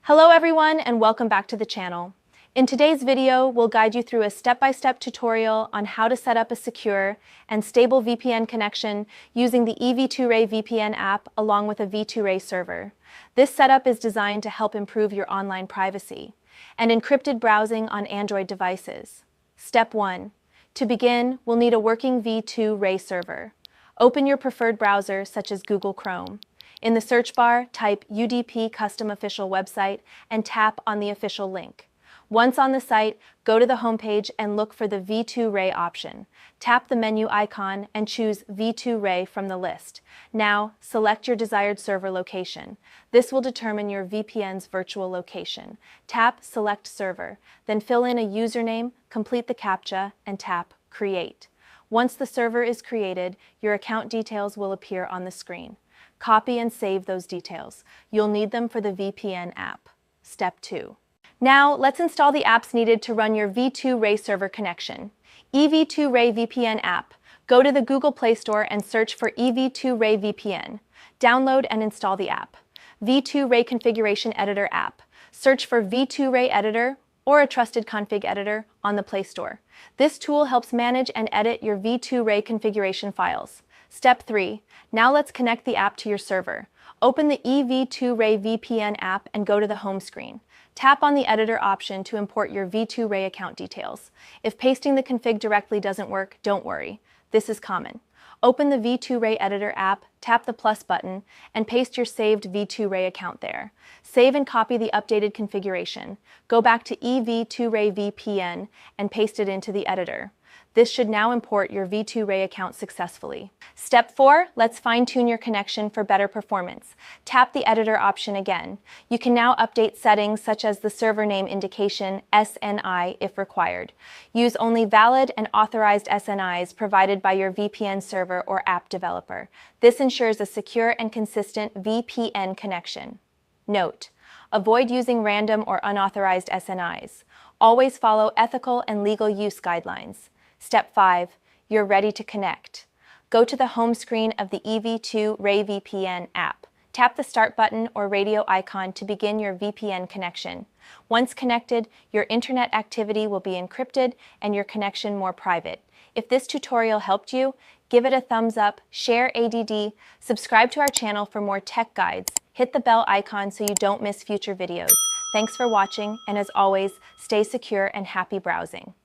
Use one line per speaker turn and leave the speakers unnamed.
Hello everyone and welcome back to the channel. In today's video, we'll guide you through a step-by-step tutorial on how to set up a secure and stable VPN connection using the EV2Ray VPN app along with a V2Ray server. This setup is designed to help improve your online privacy and encrypted browsing on Android devices. Step 1. To begin, we'll need a working V2Ray server. Open your preferred browser such as Google Chrome. In the search bar, type UDP Custom Official Website and tap on the official link. Once on the site, go to the homepage and look for the V2Ray option. Tap the menu icon and choose V2Ray from the list. Now, select your desired server location. This will determine your VPN's virtual location. Tap Select Server, then fill in a username, complete the CAPTCHA, and tap Create. Once the server is created, your account details will appear on the screen. Copy and save those details. You'll need them for the VPN app. Step 2. Now, let's install the apps needed to run your V2Ray server connection. EV2Ray VPN app. Go to the Google Play Store and search for EV2Ray VPN. Download and install the app. V2Ray Configuration Editor app. Search for V2Ray Editor or a trusted config editor on the Play Store. This tool helps manage and edit your V2Ray configuration files. Step 3. Now let's connect the app to your server. Open the EV2Ray VPN app and go to the home screen. Tap on the editor option to import your V2Ray account details. If pasting the config directly doesn't work, don't worry. This is common. Open the V2Ray editor app, tap the plus button, and paste your saved V2Ray account there. Save and copy the updated configuration. Go back to EV2Ray VPN and paste it into the editor. This should now import your V2Ray account successfully. Step 4, let's fine-tune your connection for better performance. Tap the editor option again. You can now update settings such as the server name indication, SNI, if required. Use only valid and authorized SNIs provided by your VPN server or app developer. This ensures a secure and consistent VPN connection. Note: avoid using random or unauthorized SNIs. Always follow ethical and legal use guidelines. Step 5. You're ready to connect. Go to the home screen of the EV2Ray VPN app. Tap the Start button or radio icon to begin your VPN connection. Once connected, your internet activity will be encrypted and your connection more private. If this tutorial helped you, give it a thumbs up, share ADD, subscribe to our channel for more tech guides, hit the bell icon so you don't miss future videos. Thanks for watching, and as always, stay secure and happy browsing.